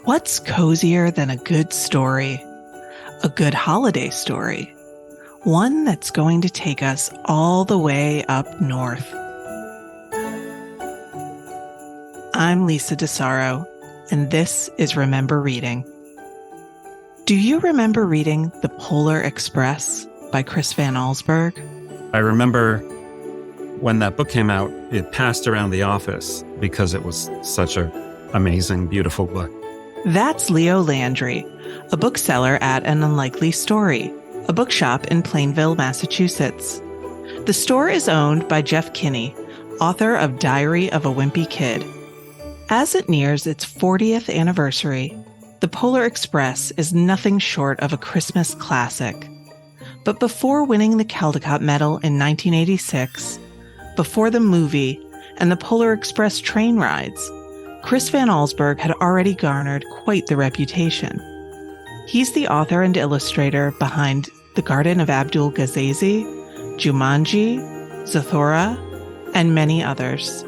What's cozier than a good story? A good holiday story. One that's going to take us all the way up north. I'm Lisa DeSaro, and this is Remember Reading. Do you remember reading The Polar Express by Chris Van Allsburg? I remember when that book came out, it passed around the office because it was such an amazing, beautiful book. That's Leo Landry, a bookseller at An Unlikely Story, a bookshop in Plainville, Massachusetts. The store is owned by Jeff Kinney, author of Diary of a Wimpy Kid. As it nears its 40th anniversary, The Polar Express is nothing short of a Christmas classic. But before winning the Caldecott Medal in 1986, before the movie and the Polar Express train rides, Chris Van Allsburg had already garnered quite the reputation. He's the author and illustrator behind The Garden of Abdul Gasazi, Jumanji, Zathura, and many others.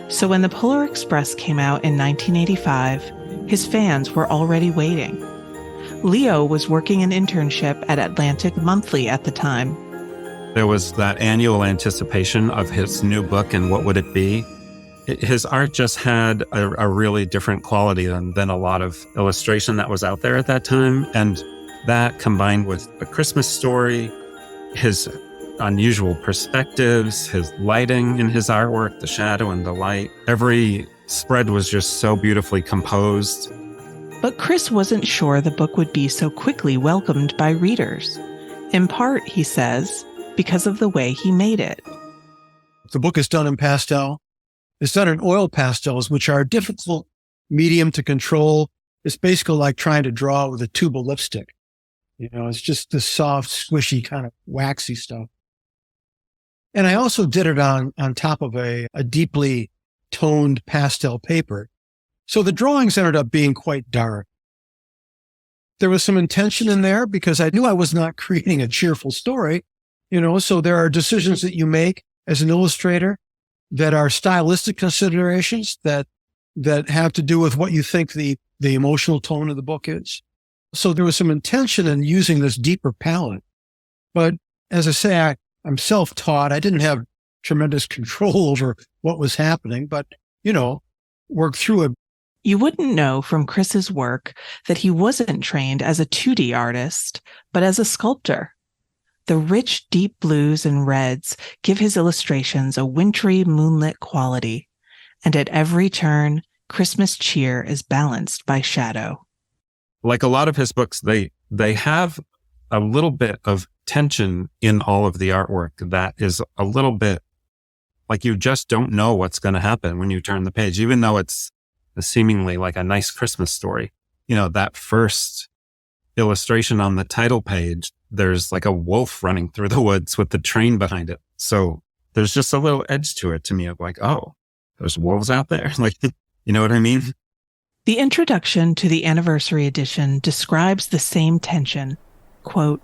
So when The Polar Express came out in 1985, his fans were already waiting. Leo was working an internship at Atlantic Monthly at the time. There was that annual anticipation of his new book and what would it be. His art just had a really different quality than a lot of illustration that was out there at that time. And that combined with A Christmas Story, his unusual perspectives, his lighting in his artwork, the shadow and the light, every spread was just so beautifully composed. But Chris wasn't sure the book would be so quickly welcomed by readers. In part, he says, because of the way he made it. The book is done in pastel. It's done in oil pastels, which are a difficult medium to control. It's basically like trying to draw with a tube of lipstick. You know, it's just this soft, squishy, kind of waxy stuff. And I also did it on top of a deeply toned pastel paper. So the drawings ended up being quite dark. There was some intention in there because I knew I was not creating a cheerful story, you know, so there are decisions that you make as an illustrator that are stylistic considerations that have to do with what you think the emotional tone of the book is. So there was some intention in using this deeper palette. But as I say, I'm self-taught. I didn't have tremendous control over what was happening, but, you know, work through it. You wouldn't know from Chris's work that he wasn't trained as a 2D artist, but as a sculptor. The rich, deep blues and reds give his illustrations a wintry, moonlit quality, and at every turn, Christmas cheer is balanced by shadow. Like a lot of his books, they have a little bit of tension in all of the artwork that is a little bit like you just don't know what's going to happen when you turn the page, even though it's seemingly like a nice Christmas story. You know, that first illustration on the title page, there's like a wolf running through the woods with the train behind it. So there's just a little edge to it to me of like, oh, there's wolves out there. Like, you know what I mean? The introduction to the anniversary edition describes the same tension. Quote,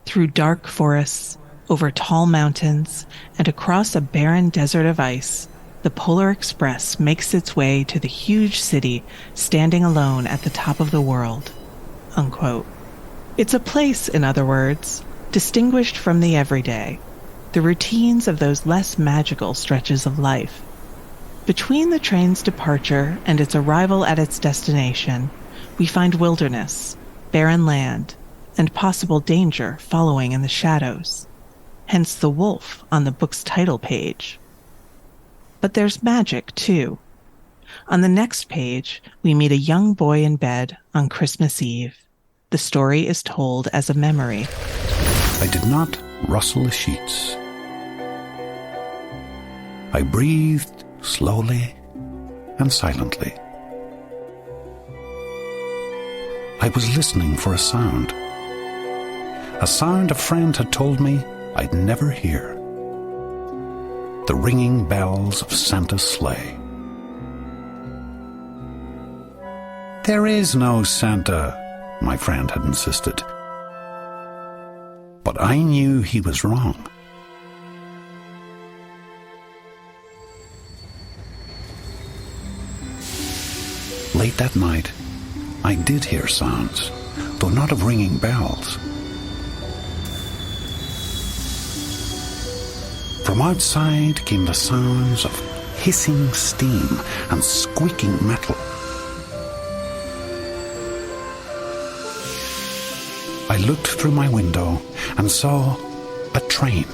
through dark forests, over tall mountains, and across a barren desert of ice, the Polar Express makes its way to the huge city standing alone at the top of the world. Unquote. It's a place, in other words, distinguished from the everyday, the routines of those less magical stretches of life. Between the train's departure and its arrival at its destination, we find wilderness, barren land, and possible danger following in the shadows. Hence the wolf on the book's title page. But there's magic, too. On the next page, we meet a young boy in bed on Christmas Eve. The story is told as a memory. I did not rustle the sheets. I breathed slowly and silently. I was listening for a sound a friend had told me I'd never hear. The ringing bells of Santa's sleigh. There is no Santa, my friend had insisted. But I knew he was wrong. late that night, I did hear sounds, though not of ringing bells. From outside came the sounds of hissing steam and squeaking metal. I looked through my window and saw a train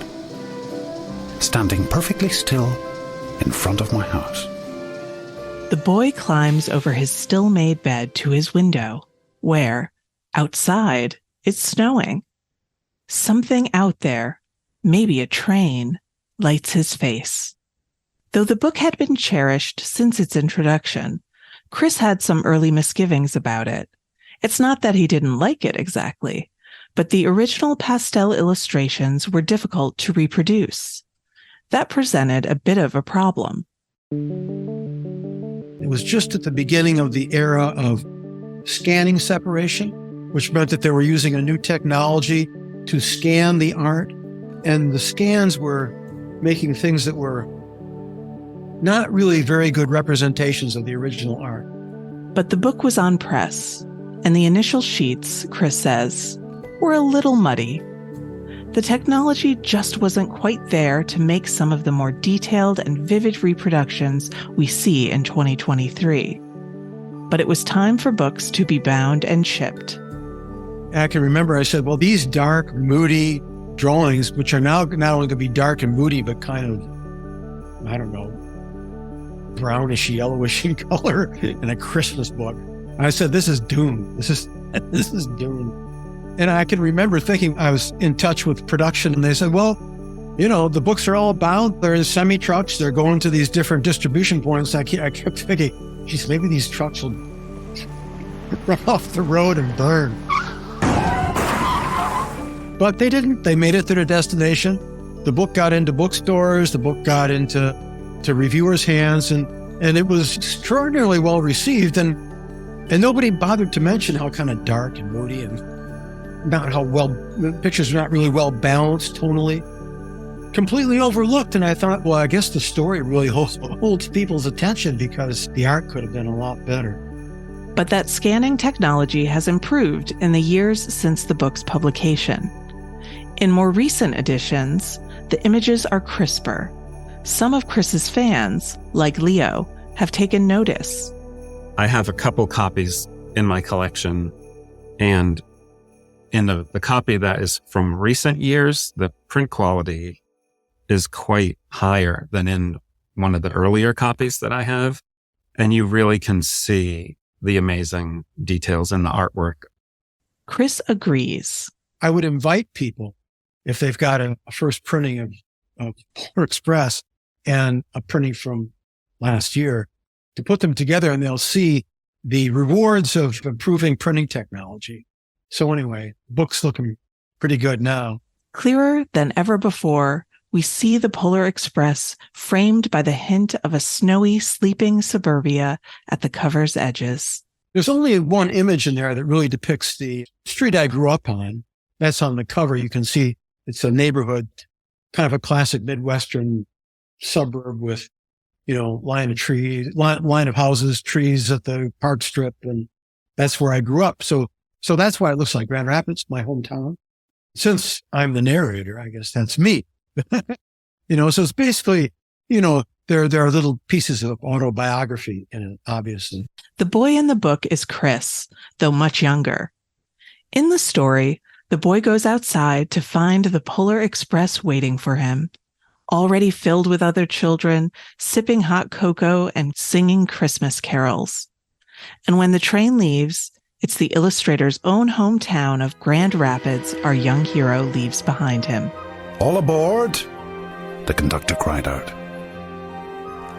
standing perfectly still in front of my house. The boy climbs over his still-made bed to his window, where, outside, it's snowing. Something out there, maybe a train, lights his face. Though the book had been cherished since its introduction, Chris had some early misgivings about it. It's not that he didn't like it exactly, but the original pastel illustrations were difficult to reproduce. That presented a bit of a problem. It was just at the beginning of the era of scanning separation, which meant that they were using a new technology to scan the art. And the scans were making things that were not really very good representations of the original art. But the book was on press, and the initial sheets, Chris says, were a little muddy. The technology just wasn't quite there to make some of the more detailed and vivid reproductions we see in 2023. But it was time for books to be bound and shipped. I can remember I said, well, these dark, moody drawings, which are now not only going to be dark and moody, but kind of, I don't know, brownish, yellowish in color in a Christmas book. I said, this is doomed. This is doomed. And I can remember thinking, I was in touch with production, and they said, well, you know, the books are all bound. They're in semi-trucks. They're going to these different distribution points. I kept thinking, geez, maybe these trucks will run off the road and burn. But they didn't. They made it to their destination. The book got into bookstores. The book got into reviewers' hands, and it was extraordinarily well received. And nobody bothered to mention how kind of dark and moody and not how well, the pictures are not really well balanced tonally. Completely overlooked. And I thought, well, I guess the story really holds people's attention because the art could have been a lot better. But that scanning technology has improved in the years since the book's publication. In more recent editions, the images are crisper. Some of Chris's fans, like Leo, have taken notice. I have a couple copies in my collection, and in the copy that is from recent years, the print quality is quite higher than in one of the earlier copies that I have. And you really can see the amazing details in the artwork. Chris agrees. I would invite people, if they've got a first printing of Polar Express and a printing from last year, to put them together, and they'll see the rewards of improving printing technology. So anyway, the book's looking pretty good now. Clearer than ever before, we see the Polar Express framed by the hint of a snowy, sleeping suburbia at the cover's edges. There's only one image in there that really depicts the street I grew up on. That's on the cover. You can see it's a neighborhood, kind of a classic Midwestern suburb with, you know, line of houses, trees at the park strip. And that's where I grew up. So that's why it looks like Grand Rapids, my hometown. Since I'm the narrator, I guess that's me. You know, so it's basically, you know, there are little pieces of autobiography in it, obviously. The boy in the book is Chris, though much younger. In the story, the boy goes outside to find the Polar Express waiting for him, already filled with other children, sipping hot cocoa and singing Christmas carols. And when the train leaves, it's the illustrator's own hometown of Grand Rapids our young hero leaves behind him. "All aboard!" the conductor cried out.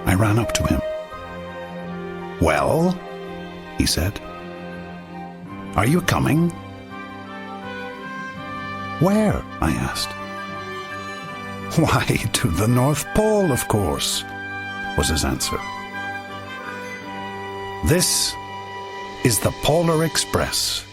I ran up to him. "Well," he said, "are you coming?" "Where?" I asked. "Why, to the North Pole, of course," was his answer. "This is the Polar Express."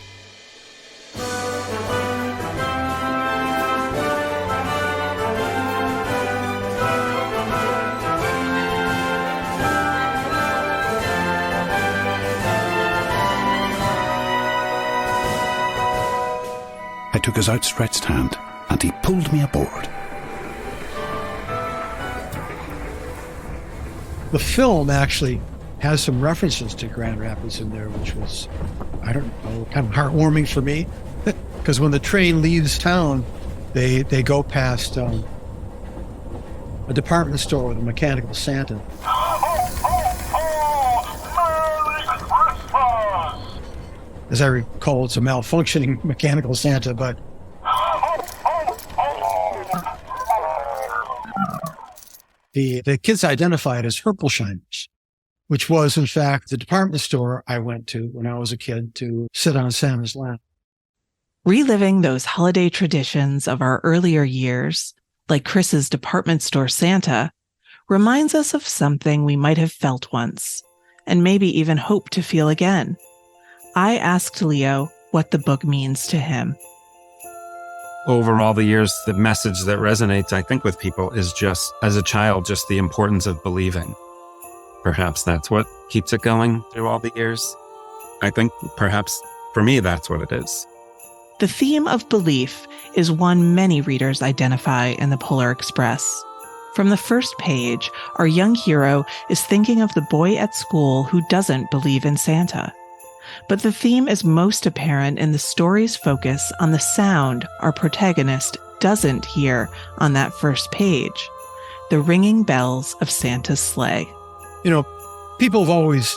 took his outstretched hand and he pulled me aboard. The film actually has some references to Grand Rapids in there, which was, I don't know, kind of heartwarming for me. Because when the train leaves town, they go past a department store with a mechanical Santa. As I recall, it's a malfunctioning mechanical Santa, but the kids identify it as Herpelsheimers, which was, in fact, the department store I went to when I was a kid to sit on Santa's lap. Reliving those holiday traditions of our earlier years, like Chris's department store Santa, reminds us of something we might have felt once, and maybe even hope to feel again. I asked Leo what the book means to him. Over all the years, the message that resonates, I think, with people is just, as a child, just the importance of believing. Perhaps that's what keeps it going through all the years. I think perhaps for me, that's what it is. The theme of belief is one many readers identify in the Polar Express. From the first page, our young hero is thinking of the boy at school who doesn't believe in Santa. But the theme is most apparent in the story's focus on the sound our protagonist doesn't hear on that first page, the ringing bells of Santa's sleigh. People have always,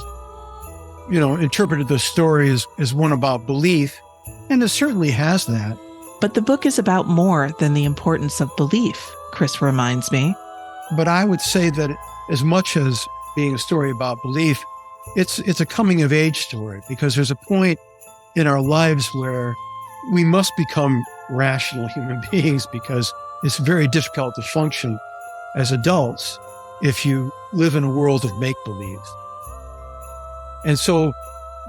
interpreted the story as one about belief, and it certainly has that. But the book is about more than the importance of belief, Chris reminds me. But I would say that as much as being a story about belief, it's a coming-of-age story, because there's a point in our lives where we must become rational human beings, because it's very difficult to function as adults if you live in a world of make-believe. And so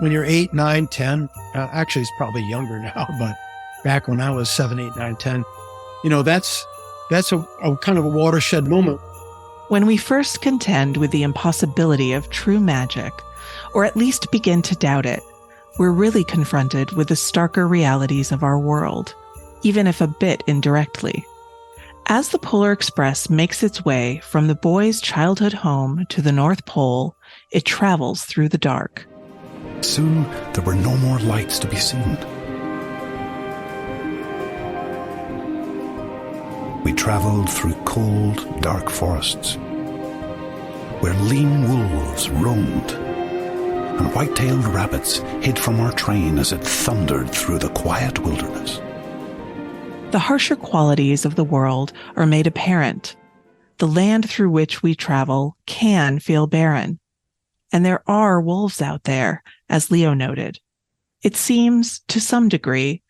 when you're 8, 9, 10, actually it's probably younger now, but back when I was 7, 8, 9, 10, that's a kind of a watershed moment. When we first contend with the impossibility of true magic, or at least begin to doubt it, we're really confronted with the starker realities of our world, even if a bit indirectly. As the Polar Express makes its way from the boy's childhood home to the North Pole, it travels through the dark. Soon there were no more lights to be seen. We traveled through cold, dark forests, where lean wolves roamed, and white-tailed rabbits hid from our train as it thundered through the quiet wilderness. The harsher qualities of the world are made apparent. The land through which we travel can feel barren. And there are wolves out there, as Leo noted. It seems, to some degree,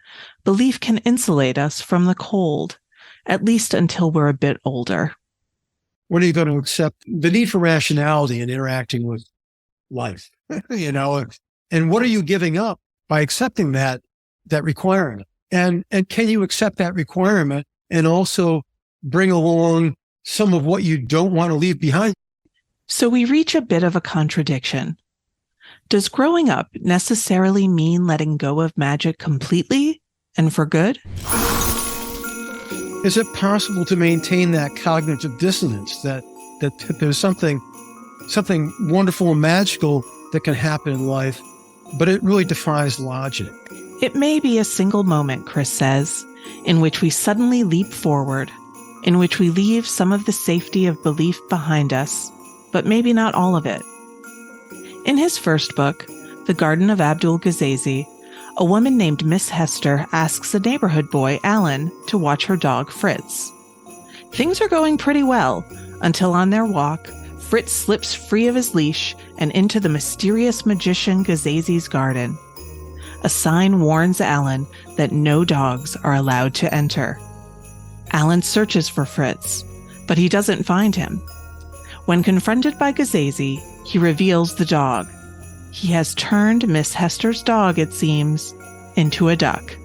belief can insulate us from the cold, at least until we're a bit older. When are you going to accept the need for rationality in interacting with life? And what are you giving up by accepting that requirement? And can you accept that requirement and also bring along some of what you don't want to leave behind? So we reach a bit of a contradiction. Does growing up necessarily mean letting go of magic completely and for good? Is it possible to maintain that cognitive dissonance that there's something wonderful and magical that can happen in life, but it really defies logic? It may be a single moment, Chris says, in which we suddenly leap forward, in which we leave some of the safety of belief behind us, but maybe not all of it. In his first book, The Garden of Abdul Gasazi, a woman named Miss Hester asks a neighborhood boy, Alan, to watch her dog, Fritz. Things are going pretty well, until on their walk, Fritz slips free of his leash and into the mysterious magician Gasazi's garden. A sign warns Alan that no dogs are allowed to enter. Alan searches for Fritz, but he doesn't find him. When confronted by Gasazi, he reveals the dog. He has turned Miss Hester's dog, it seems, into a duck.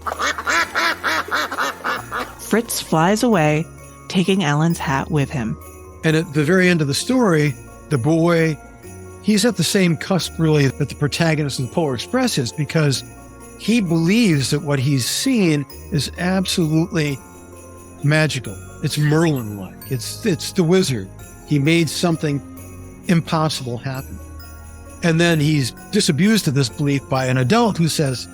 Fritz flies away, taking Alan's hat with him. And at the very end of the story, the boy, he's at the same cusp, really, that the protagonist in the Polar Express is, because he believes that what he's seen is absolutely magical. It's Merlin-like. It's the wizard. He made something impossible happen. And then he's disabused of this belief by an adult who says,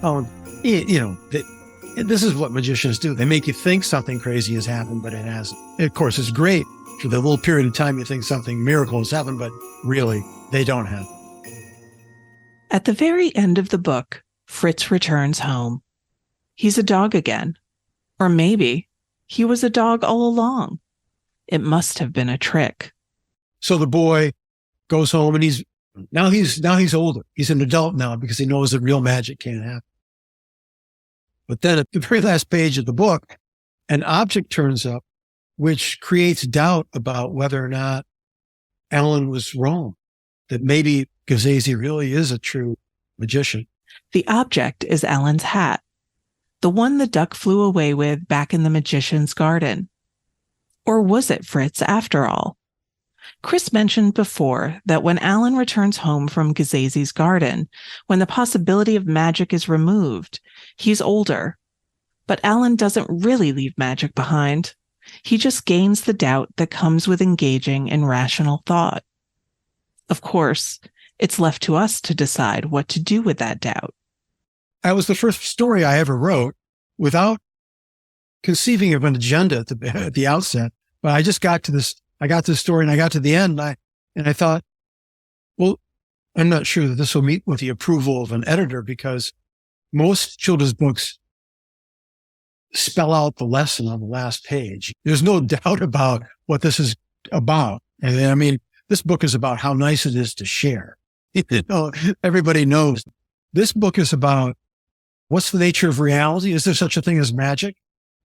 oh, this is what magicians do. They make you think something crazy has happened, but it hasn't. Of course, it's great for the little period of time you think something miracle has happened, but really, they don't happen. At the very end of the book, Fritz returns home. He's a dog again. Or maybe he was a dog all along. It must have been a trick. So the boy goes home and he's older. He's an adult now because he knows that real magic can't happen. But then at the very last page of the book, an object turns up which creates doubt about whether or not Alan was wrong, that maybe Gasazi really is a true magician. The object is Alan's hat, the one the duck flew away with back in the magician's garden. Or was it Fritz after all? Chris mentioned before that when Alan returns home from Gasazi's garden, when the possibility of magic is removed, he's older. But Alan doesn't really leave magic behind. He just gains the doubt that comes with engaging in rational thought. Of course, it's left to us to decide what to do with that doubt. That was the first story I ever wrote without conceiving of an agenda at the outset. But I just got to this. I got this story and I got to the end and I thought, well, I'm not sure that this will meet with the approval of an editor because most children's books spell out the lesson on the last page. There's no doubt about what this is about. And I mean, this book is about how nice it is to share. Everybody knows. This book is about what's the nature of reality? Is there such a thing as magic?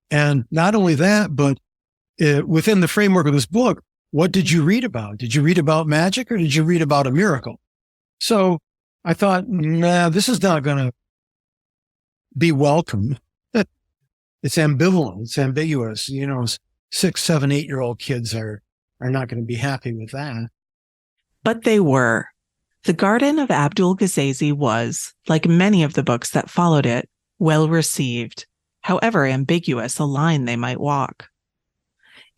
And not only that, but within the framework of this book, what did you read about? Did you read about magic or did you read about a miracle? So I thought, nah, this is not going to be welcome. It's ambivalent. It's ambiguous. 6, 7, 8-year-old kids are not going to be happy with that. But they were. The Garden of Abdul Gasazi was, like many of the books that followed it, well received, however ambiguous a line they might walk.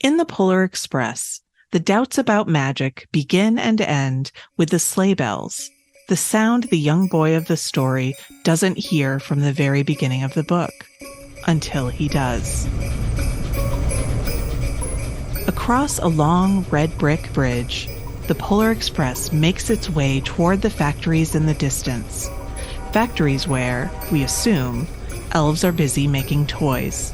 In the Polar Express, the doubts about magic begin and end with the sleigh bells, the sound the young boy of the story doesn't hear from the very beginning of the book, until he does. Across a long red brick bridge, the Polar Express makes its way toward the factories in the distance, factories where, we assume, elves are busy making toys.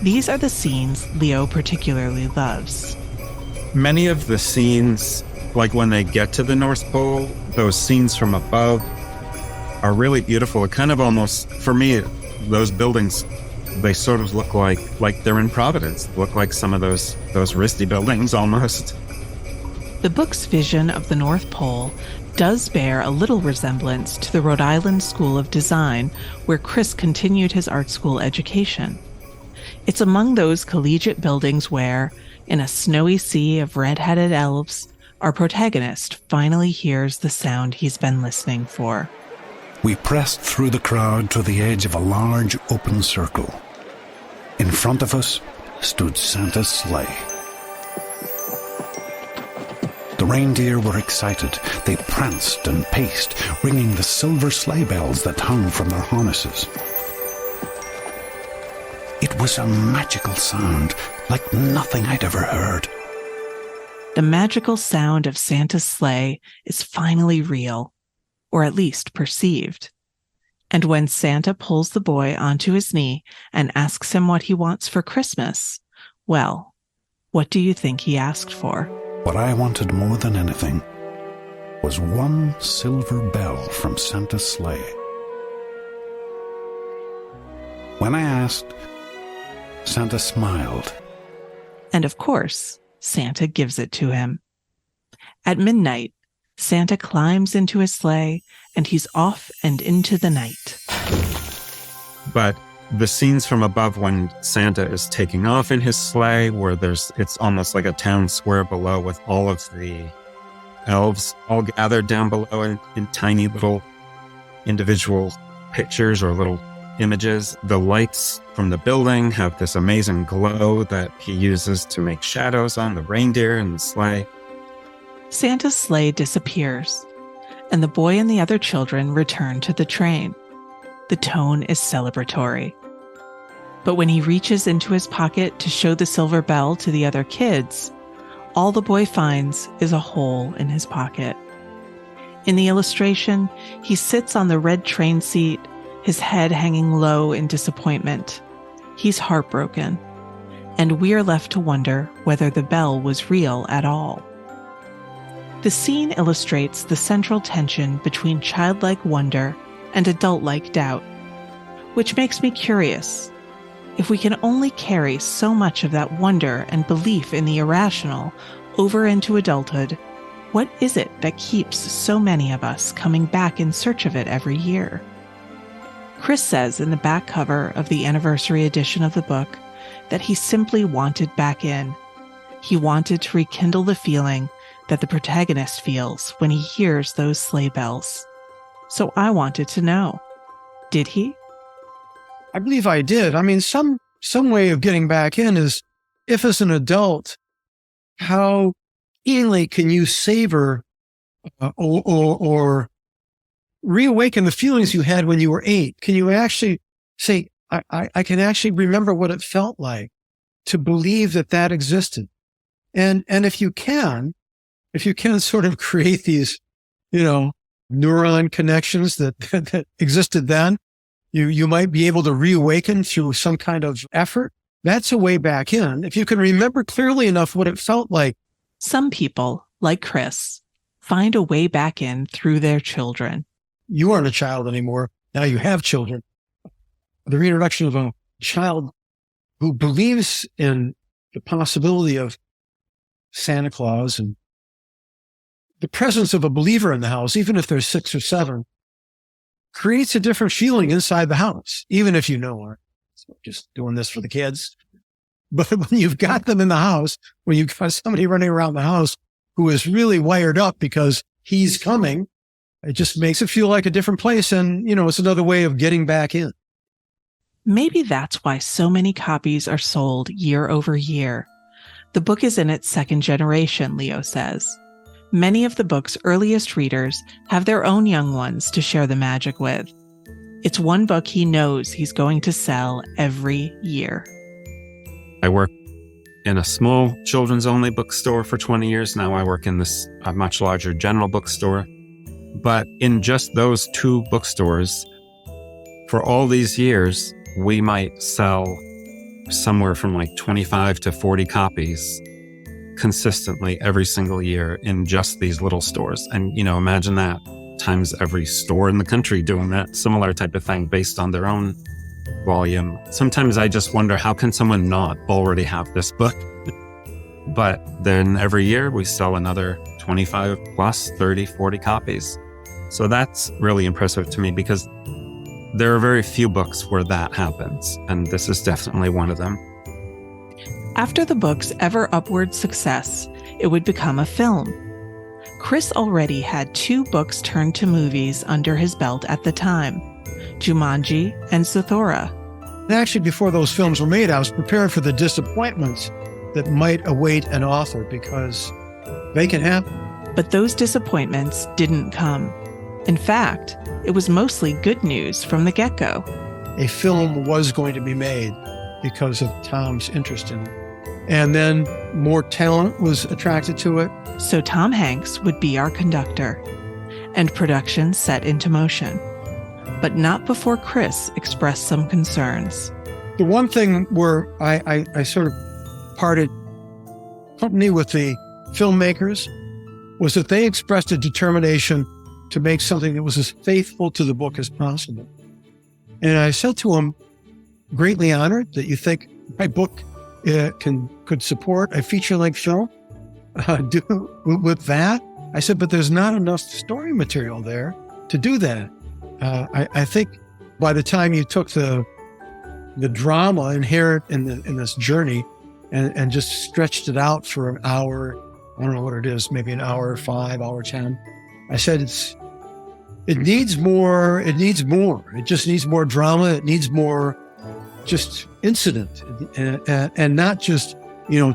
These are the scenes Leo particularly loves. Many of the scenes, like when they get to the North Pole, those scenes from above are really beautiful. It kind of almost, for me, those buildings, they sort of look like they're in Providence. Look like some of those RISD buildings almost. The book's vision of the North Pole does bear a little resemblance to the Rhode Island School of Design, where Chris continued his art school education. It's among those collegiate buildings where, in a snowy sea of red-headed elves, our protagonist finally hears the sound he's been listening for. We pressed through the crowd to the edge of a large open circle. In front of us stood Santa's sleigh. The reindeer were excited. They pranced and paced, ringing the silver sleigh bells that hung from their harnesses. It was a magical sound, like nothing I'd ever heard. The magical sound of Santa's sleigh is finally real, or at least perceived. And when Santa pulls the boy onto his knee and asks him what he wants for Christmas, well, what do you think he asked for? What I wanted more than anything was one silver bell from Santa's sleigh. When I asked, Santa smiled. And of course, Santa gives it to him. At midnight, Santa climbs into his sleigh and he's off and into the night. But the scenes from above when Santa is taking off in his sleigh, where it's almost like a town square below with all of the elves all gathered down below in tiny little individual pictures or little images. The lights from the building have this amazing glow that he uses to make shadows on the reindeer and the sleigh. Santa's sleigh disappears, and the boy and the other children return to the train. The tone is celebratory. But when he reaches into his pocket to show the silver bell to the other kids, all the boy finds is a hole in his pocket. In the illustration, he sits on the red train seat, his head hanging low in disappointment. He's heartbroken, and we're left to wonder whether the bell was real at all. The scene illustrates the central tension between childlike wonder and adult-like doubt, which makes me curious. If we can only carry so much of that wonder and belief in the irrational over into adulthood, what is it that keeps so many of us coming back in search of it every year? Chris says in the back cover of the anniversary edition of the book that he simply wanted back in. He wanted to rekindle the feeling that the protagonist feels when he hears those sleigh bells. So I wanted to know, did he? I believe I did. I mean, some way of getting back in is, if as an adult, how keenly can you savor or reawaken the feelings you had when you were 8? Can you actually say, I can actually remember what it felt like to believe that existed? And if you can sort of create these, neuron connections that existed then, you might be able to reawaken through some kind of effort. That's a way back in. If you can remember clearly enough what it felt like. Some people, like Chris, find a way back in through their children. You aren't a child anymore. Now you have children. The reintroduction of a child who believes in the possibility of Santa Claus and the presence of a believer in the house, even if they're 6 or 7, creates a different feeling inside the house, even if are just doing this for the kids. But when you've got them in the house, when you've got somebody running around the house who is really wired up because he's coming, it just makes it feel like a different place. And, it's another way of getting back in. Maybe that's why so many copies are sold year over year. The book is in its second generation, Leo says. Many of the book's earliest readers have their own young ones to share the magic with. It's one book he knows he's going to sell every year. I work in a small children's-only bookstore for 20 years. Now I work in a much larger general bookstore. But in just those 2 bookstores, for all these years, we might sell somewhere from like 25 to 40 copies consistently every single year in just these little stores. And, imagine that times every store in the country doing that similar type of thing based on their own volume. Sometimes I just wonder, how can someone not already have this book? But then every year we sell another 25 plus 30, 40 copies. So that's really impressive to me because there are very few books where that happens. And this is definitely one of them. After the book's ever upward success, it would become a film. Chris already had 2 books turned to movies under his belt at the time, Jumanji and Zathura. And actually, before those films were made, I was prepared for the disappointments that might await an author, because they can happen. But those disappointments didn't come. In fact, it was mostly good news from the get-go. A film was going to be made because of Tom's interest in it. And then more talent was attracted to it. So Tom Hanks would be our conductor, and production set into motion. But not before Chris expressed some concerns. The one thing where I sort of parted company with the filmmakers was that they expressed a determination to make something that was as faithful to the book as possible. And I said to them, greatly honored that you think my book could support a feature-length film. With that, I said, but there's not enough story material there to do that. I think by the time you took the drama inherent in this journey and just stretched it out for an hour, I don't know what it is, maybe an hour 5, hour 10. I said It needs more. It just needs more drama. It needs more just incident and not just,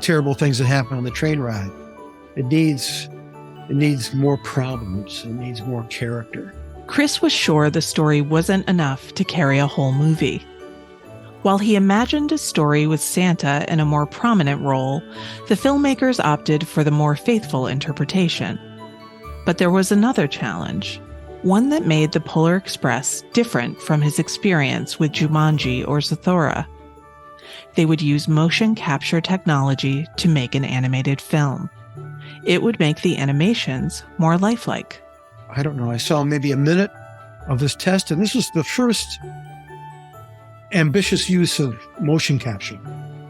terrible things that happen on the train ride. It needs more problems. It needs more character. Chris was sure the story wasn't enough to carry a whole movie. While he imagined a story with Santa in a more prominent role, the filmmakers opted for the more faithful interpretation. But there was another challenge, one that made the Polar Express different from his experience with Jumanji or Zathura. They would use motion capture technology to make an animated film. It would make the animations more lifelike. I don't know, I saw maybe a minute of this test, and this was the first ambitious use of motion capture.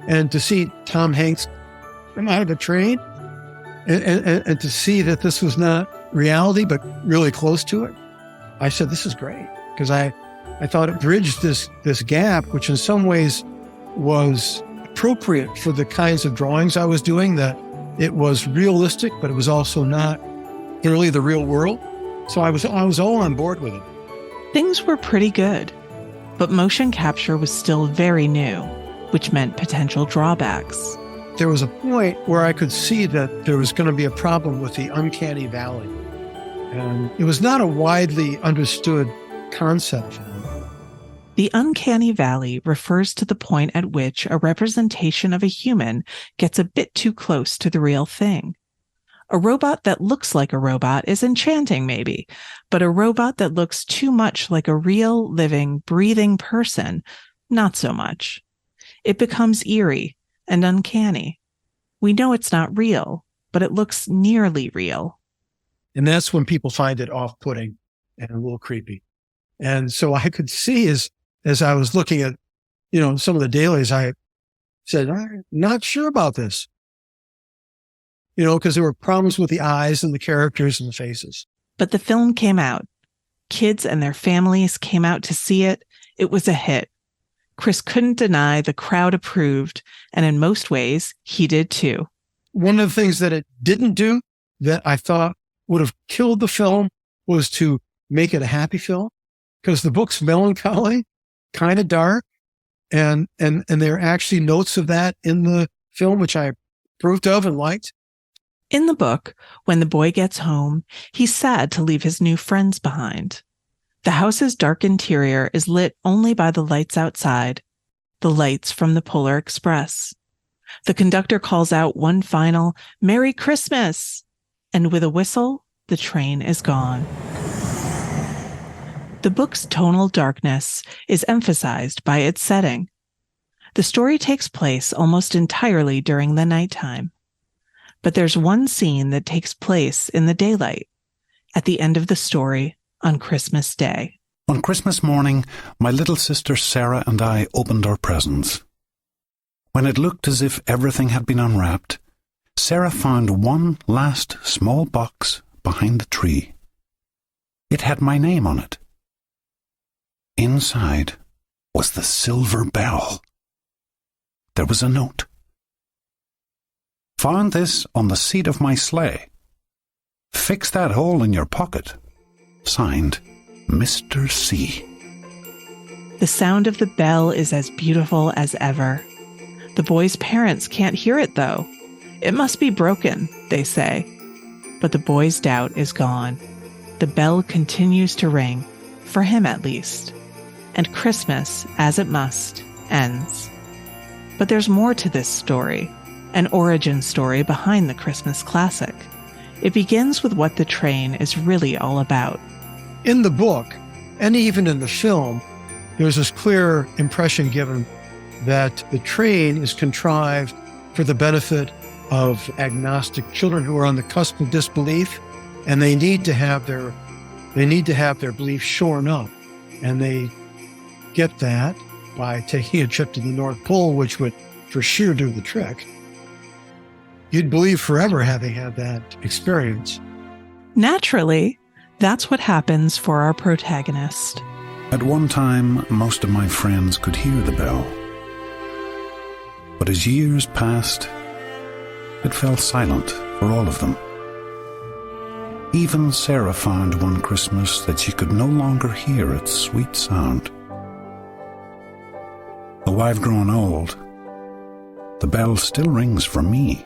And to see Tom Hanks come out of the train and to see that this was not reality, but really close to it, I said, this is great. Because I thought it bridged this gap, which in some ways was appropriate for the kinds of drawings I was doing, that it was realistic, but it was also not really the real world. So I was all on board with it. Things were pretty good, but motion capture was still very new, which meant potential drawbacks. There was a point where I could see that there was going to be a problem with the uncanny valley. And it was not a widely understood concept. The uncanny valley refers to the point at which a representation of a human gets a bit too close to the real thing. A robot that looks like a robot is enchanting, maybe, but a robot that looks too much like a real, living, breathing person, not so much. It becomes eerie and uncanny. We know it's not real, but it looks nearly real. And that's when people find it off-putting and a little creepy. And so I could see as I was looking at, some of the dailies, I said, I'm not sure about this. Because there were problems with the eyes and the characters and the faces. But the film came out. Kids and their families came out to see it. It was a hit. Chris couldn't deny the crowd approved, and in most ways, he did too. One of the things that it didn't do that I thought would have killed the film was to make it a happy film, because the book's melancholy, kind of dark, and there are actually notes of that in the film, which I approved of and liked. In the book, when the boy gets home, he's sad to leave his new friends behind. The house's dark interior is lit only by the lights outside, the lights from the Polar Express. The conductor calls out one final, "Merry Christmas!" and with a whistle, the train is gone. The book's tonal darkness is emphasized by its setting. The story takes place almost entirely during the nighttime. But there's one scene that takes place in the daylight, at the end of the story on Christmas Day. On Christmas morning, my little sister Sarah and I opened our presents. When it looked as if everything had been unwrapped, Sarah found one last small box behind the tree. It had my name on it. Inside was the silver bell. There was a note. Found this on the seat of my sleigh. Fix that hole in your pocket. Signed, Mr. C. The sound of the bell is as beautiful as ever. The boy's parents can't hear it, though. It must be broken, they say. But the boy's doubt is gone. The bell continues to ring, for him at least. And Christmas, as it must, ends. But there's more to this story. An origin story behind the Christmas classic. It begins with what the train is really all about. In the book, and even in the film, there's this clear impression given that the train is contrived for the benefit of agnostic children who are on the cusp of disbelief, and they need to have their belief shorn up. And they get that by taking a trip to the North Pole, which would for sure do the trick. You'd believe forever having had that experience. Naturally, that's what happens for our protagonist. At one time, most of my friends could hear the bell. But as years passed, it fell silent for all of them. Even Sarah found one Christmas that she could no longer hear its sweet sound. Though I've grown old, the bell still rings for me,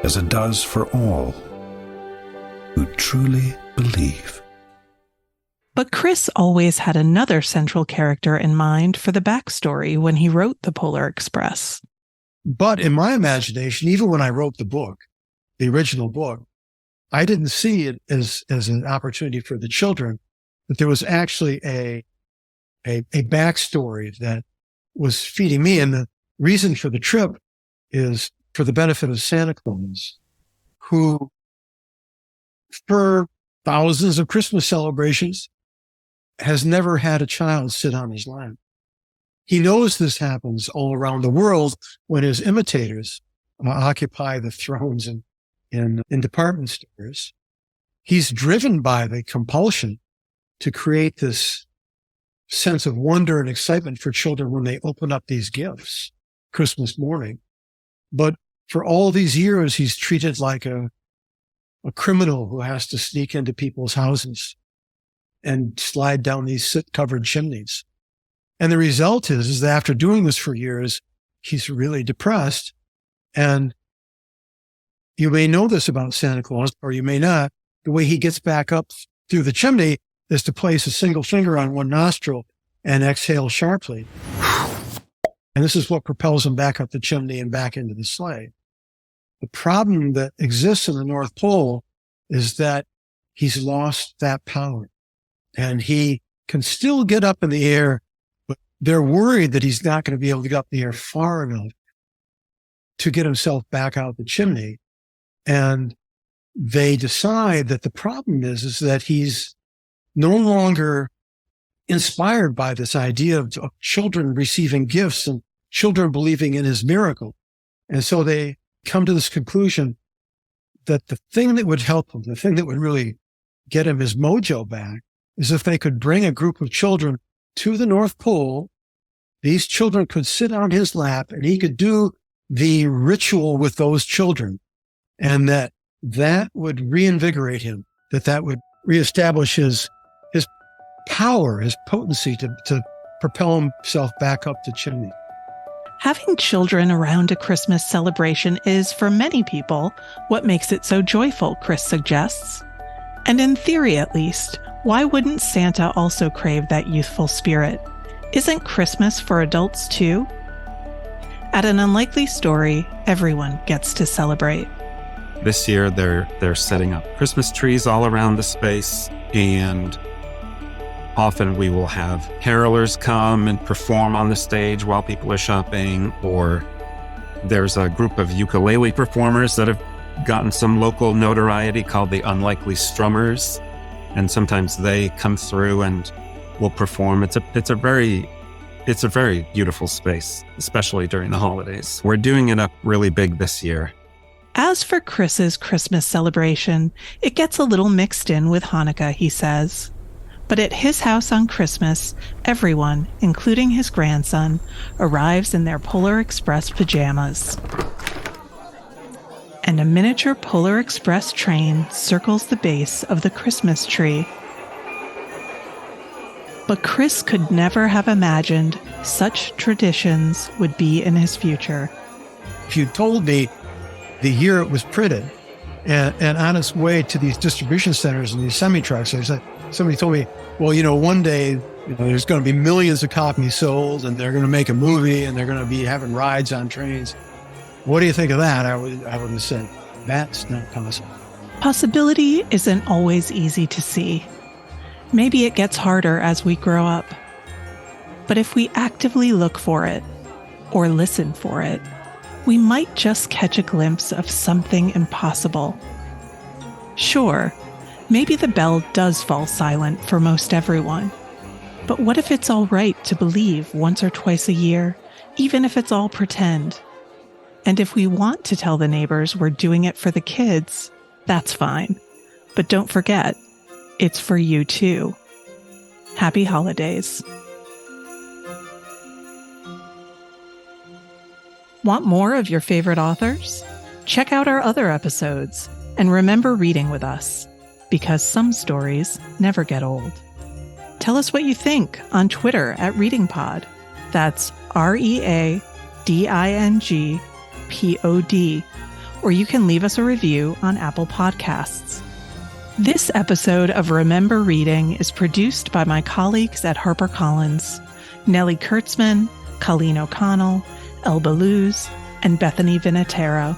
as it does for all who truly believe. But Chris always had another central character in mind for the backstory when he wrote The Polar Express. But in my imagination, even when I wrote the book, the original book, I didn't see it as an opportunity for the children, but there was actually a backstory that was feeding me. And the reason for the trip is for the benefit of Santa Claus, who for thousands of Christmas celebrations has never had a child sit on his lap. He knows this happens all around the world when his imitators occupy the thrones in department stores. He's driven by the compulsion to create this sense of wonder and excitement for children when they open up these gifts Christmas morning. But for all these years, he's treated like a criminal who has to sneak into people's houses and slide down these soot-covered chimneys. And the result is that after doing this for years, he's really depressed. And you may know this about Santa Claus, or you may not. The way he gets back up through the chimney is to place a single finger on one nostril and exhale sharply. And this is what propels him back up the chimney and back into the sleigh. The problem that exists in the North Pole is that he's lost that power. And he can still get up in the air, but they're worried that he's not going to be able to get up in the air far enough to get himself back out the chimney. And they decide that the problem is that he's no longer inspired by this idea of children receiving gifts and children believing in his miracle. And so they come to this conclusion that the thing that would help him, the thing that would really get him his mojo back, is if they could bring a group of children to the North Pole. These children could sit on his lap and he could do the ritual with those children, and that would reinvigorate him, that would reestablish his power, his potency to propel himself back up the chimney. Having children around a Christmas celebration is, for many people, what makes it so joyful, Chris suggests. And in theory, at least, why wouldn't Santa also crave that youthful spirit? Isn't Christmas for adults too? At An Unlikely Story, everyone gets to celebrate. This year, they're setting up Christmas trees all around the space, and often we will have carolers come and perform on the stage while people are shopping, or there's a group of ukulele performers that have gotten some local notoriety called the Unlikely Strummers, and sometimes they come through and will perform. It's a very beautiful space, especially during the holidays. We're doing it up really big this year. As for Chris's Christmas celebration, it gets a little mixed in with Hanukkah, he says. But at his house on Christmas, everyone, including his grandson, arrives in their Polar Express pajamas. And a miniature Polar Express train circles the base of the Christmas tree. But Chris could never have imagined such traditions would be in his future. If you told me the year it was printed and on its way to these distribution centers and these semi-trucks, somebody told me, well, one day there's going to be millions of copies sold and they're going to make a movie and they're going to be having rides on trains. What do you think of that? I would have said, that's not possible. Possibility isn't always easy to see. Maybe it gets harder as we grow up. But if we actively look for it, or listen for it, we might just catch a glimpse of something impossible. Sure, maybe the bell does fall silent for most everyone. But what if it's all right to believe once or twice a year, even if it's all pretend? And if we want to tell the neighbors we're doing it for the kids, that's fine. But don't forget, it's for you too. Happy holidays. Want more of your favorite authors? Check out our other episodes and remember reading with us. because some stories never get old. Tell us what you think on Twitter at ReadingPod. That's ReadingPod. Or you can leave us a review on Apple Podcasts. This episode of Remember Reading is produced by my colleagues at HarperCollins, Nellie Kurtzman, Colleen O'Connell, Elba Luz, and Bethany Vinatero.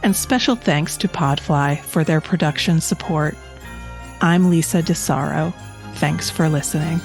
And special thanks to Podfly for their production support. I'm Lisa DeSaro. Thanks for listening.